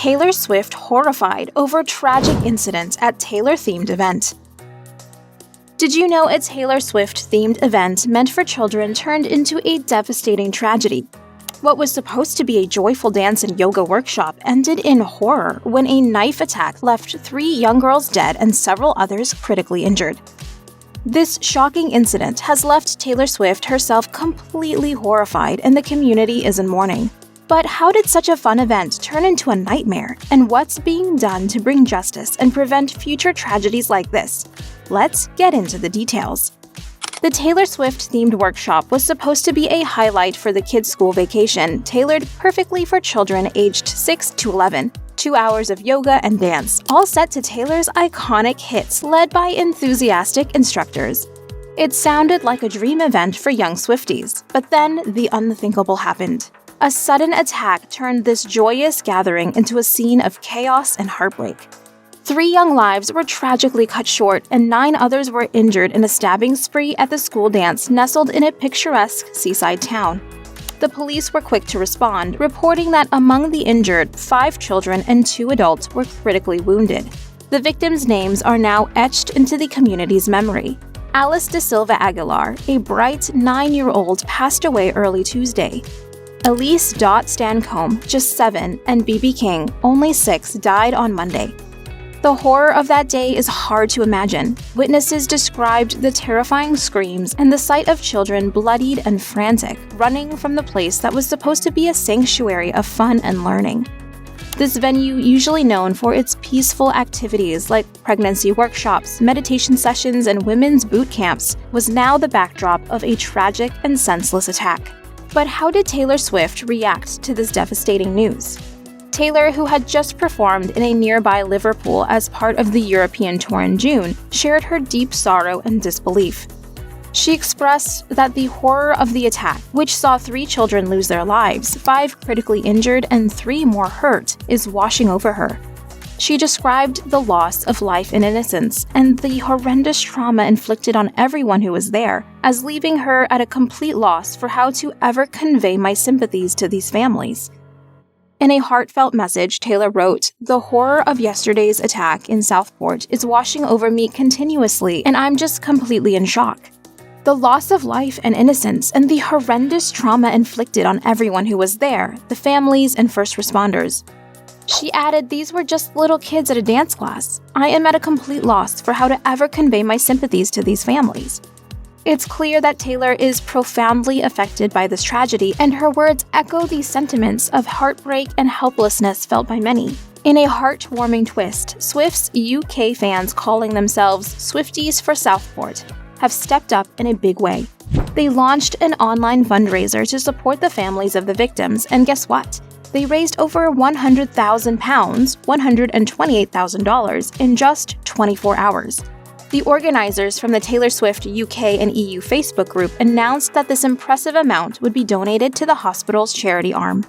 Taylor Swift horrified over tragic incident at Taylor-themed event. Did you know a Taylor Swift-themed event meant for children turned into a devastating tragedy? What was supposed to be a joyful dance and yoga workshop ended in horror when a knife attack left 3 young girls dead and several others critically injured. This shocking incident has left Taylor Swift herself completely horrified, and the community is in mourning. But how did such a fun event turn into a nightmare, and what's being done to bring justice and prevent future tragedies like this? Let's get into the details. The Taylor Swift-themed workshop was supposed to be a highlight for the kids' school vacation, tailored perfectly for children aged 6 to 11. 2 hours of yoga and dance, all set to Taylor's iconic hits led by enthusiastic instructors. It sounded like a dream event for young Swifties, but then the unthinkable happened. A sudden attack turned this joyous gathering into a scene of chaos and heartbreak. 3 young lives were tragically cut short, and 9 others were injured in a stabbing spree at the school dance nestled in a picturesque seaside town. The police were quick to respond, reporting that among the injured, 5 children and 2 adults were critically wounded. The victims' names are now etched into the community's memory. Alice De Silva Aguilar, a bright 9-year-old, passed away early Tuesday. Elise Dot Stancombe, just 7, and B.B. King, only 6, died on Monday. The horror of that day is hard to imagine. Witnesses described the terrifying screams and the sight of children bloodied and frantic, running from the place that was supposed to be a sanctuary of fun and learning. This venue, usually known for its peaceful activities like pregnancy workshops, meditation sessions, and women's boot camps, was now the backdrop of a tragic and senseless attack. But how did Taylor Swift react to this devastating news? Taylor, who had just performed in a nearby Liverpool as part of the European tour in June, shared her deep sorrow and disbelief. She expressed that the horror of the attack, which saw 3 children lose their lives, 5 critically injured, and 3 more hurt, is washing over her. She described the loss of life and innocence and the horrendous trauma inflicted on everyone who was there as leaving her at a complete loss for how to ever convey my sympathies to these families. In a heartfelt message, Taylor wrote, "The horror of yesterday's attack in Southport is washing over me continuously, and I'm just completely in shock. The loss of life and innocence and the horrendous trauma inflicted on everyone who was there, the families and first responders." She added, "These were just little kids at a dance class. I am at a complete loss for how to ever convey my sympathies to these families." It's clear that Taylor is profoundly affected by this tragedy, and her words echo the sentiments of heartbreak and helplessness felt by many. In a heartwarming twist, Swift's UK fans, calling themselves Swifties for Southport, have stepped up in a big way. They launched an online fundraiser to support the families of the victims, and guess what? They raised over £100,000, $128,000, in just 24 hours. The organizers from the Taylor Swift UK and EU Facebook group announced that this impressive amount would be donated to the hospital's charity arm.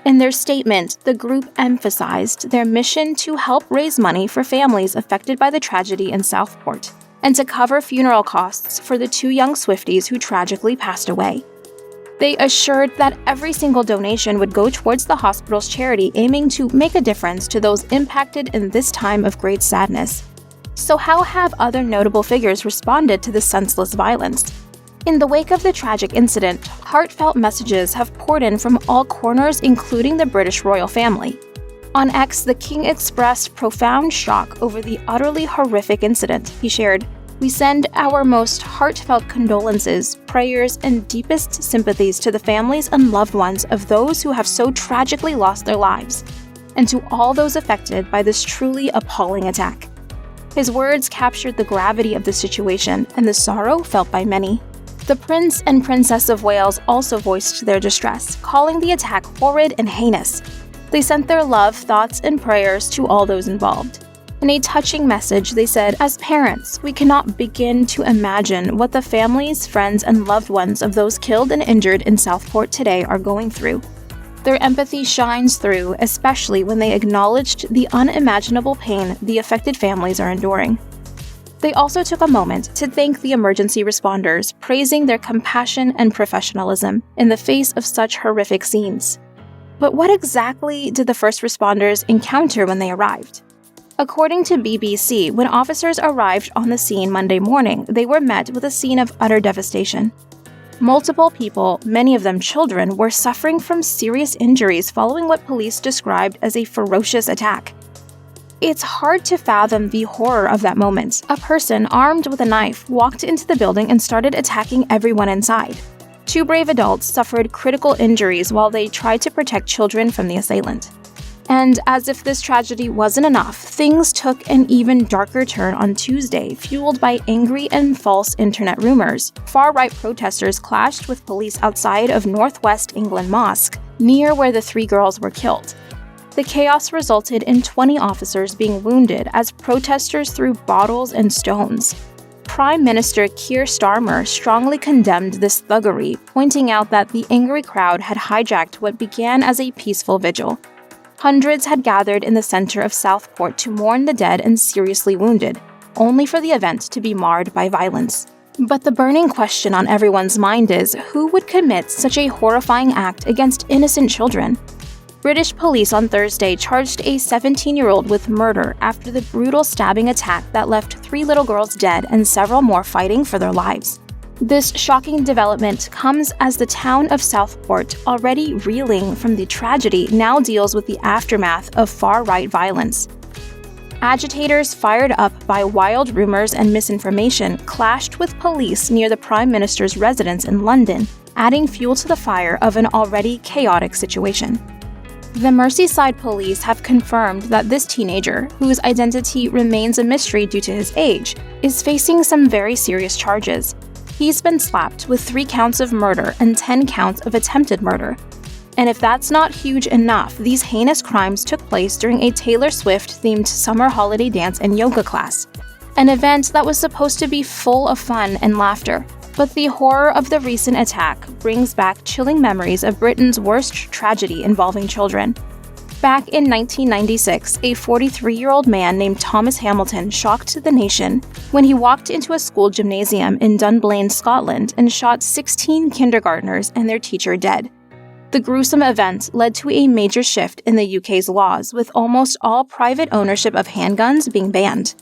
In their statement, the group emphasized their mission to help raise money for families affected by the tragedy in Southport, and to cover funeral costs for the 2 young Swifties who tragically passed away. They assured that every single donation would go towards the hospital's charity, aiming to make a difference to those impacted in this time of great sadness. So how have other notable figures responded to this senseless violence? In the wake of the tragic incident, heartfelt messages have poured in from all corners, including the British royal family. On X, the king expressed profound shock over the utterly horrific incident. He shared, "We send our most heartfelt condolences, prayers, and deepest sympathies to the families and loved ones of those who have so tragically lost their lives, and to all those affected by this truly appalling attack." His words captured the gravity of the situation and the sorrow felt by many. The Prince and Princess of Wales also voiced their distress, calling the attack horrid and heinous. They sent their love, thoughts, and prayers to all those involved. In a touching message, they said, "As parents, we cannot begin to imagine what the families, friends, and loved ones of those killed and injured in Southport today are going through. Their empathy shines through, especially when they acknowledged the unimaginable pain the affected families are enduring." They also took a moment to thank the emergency responders, praising their compassion and professionalism in the face of such horrific scenes. But what exactly did the first responders encounter when they arrived? According to BBC, when officers arrived on the scene Monday morning, they were met with a scene of utter devastation. Multiple people, many of them children, were suffering from serious injuries following what police described as a ferocious attack. It's hard to fathom the horror of that moment. A person armed with a knife walked into the building and started attacking everyone inside. Two brave adults suffered critical injuries while they tried to protect children from the assailant. And as if this tragedy wasn't enough, things took an even darker turn on Tuesday, fueled by angry and false internet rumors. Far-right protesters clashed with police outside of Northwest England Mosque, near where the three girls were killed. The chaos resulted in 20 officers being wounded as protesters threw bottles and stones. Prime Minister Keir Starmer strongly condemned this thuggery, pointing out that the angry crowd had hijacked what began as a peaceful vigil. Hundreds had gathered in the center of Southport to mourn the dead and seriously wounded, only for the event to be marred by violence. But the burning question on everyone's mind is, who would commit such a horrifying act against innocent children? British police on Thursday charged a 17-year-old with murder after the brutal stabbing attack that left 3 little girls dead and several more fighting for their lives. This shocking development comes as the town of Southport, already reeling from the tragedy, now deals with the aftermath of far-right violence. Agitators fired up by wild rumors and misinformation clashed with police near the Prime Minister's residence in London, adding fuel to the fire of an already chaotic situation. The Merseyside police have confirmed that this teenager, whose identity remains a mystery due to his age, is facing some very serious charges. He's been slapped with 3 counts of murder and 10 counts of attempted murder. And if that's not huge enough, these heinous crimes took place during a Taylor Swift-themed summer holiday dance and yoga class, an event that was supposed to be full of fun and laughter. But the horror of the recent attack brings back chilling memories of Britain's worst tragedy involving children. Back in 1996, a 43-year-old man named Thomas Hamilton shocked the nation when he walked into a school gymnasium in Dunblane, Scotland, and shot 16 kindergartners and their teacher dead. The gruesome event led to a major shift in the UK's laws, with almost all private ownership of handguns being banned.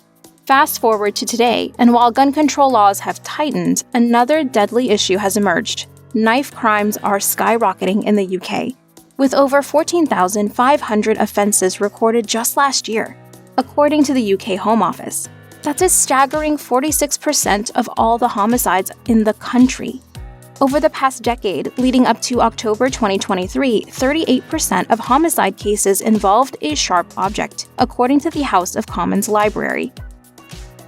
Fast forward to today, and while gun control laws have tightened, another deadly issue has emerged. Knife crimes are skyrocketing in the UK, with over 14,500 offenses recorded just last year, according to the UK Home Office. That's a staggering 46% of all the homicides in the country. Over the past decade, leading up to October 2023, 38% of homicide cases involved a sharp object, according to the House of Commons Library.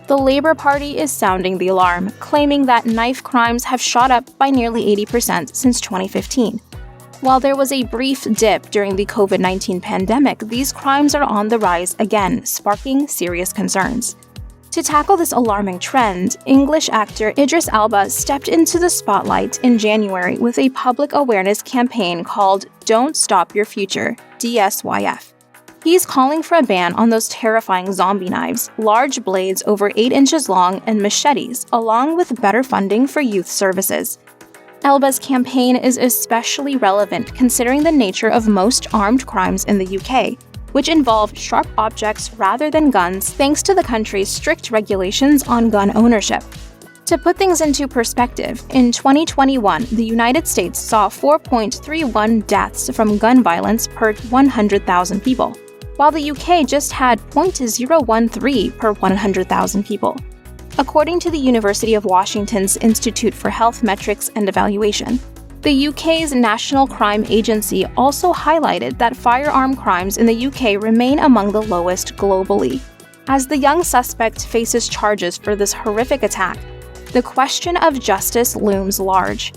The Labour Party is sounding the alarm, claiming that knife crimes have shot up by nearly 80% since 2015. While there was a brief dip during the COVID-19 pandemic, these crimes are on the rise again, sparking serious concerns. To tackle this alarming trend, English actor Idris Elba stepped into the spotlight in January with a public awareness campaign called Don't Stop Your Future, DSYF. He's calling for a ban on those terrifying zombie knives, large blades over 8 inches long, and machetes, along with better funding for youth services. Elba's campaign is especially relevant considering the nature of most armed crimes in the UK, which involve sharp objects rather than guns thanks to the country's strict regulations on gun ownership. To put things into perspective, in 2021, the United States saw 4.31 deaths from gun violence per 100,000 people, while the UK just had 0.013 per 100,000 people. According to the University of Washington's Institute for Health Metrics and Evaluation, the UK's National Crime Agency also highlighted that firearm crimes in the UK remain among the lowest globally. As the young suspect faces charges for this horrific attack, the question of justice looms large.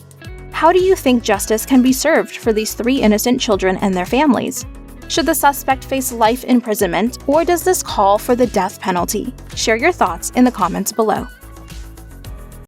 How do you think justice can be served for these 3 innocent children and their families? Should the suspect face life imprisonment, or does this call for the death penalty? Share your thoughts in the comments below.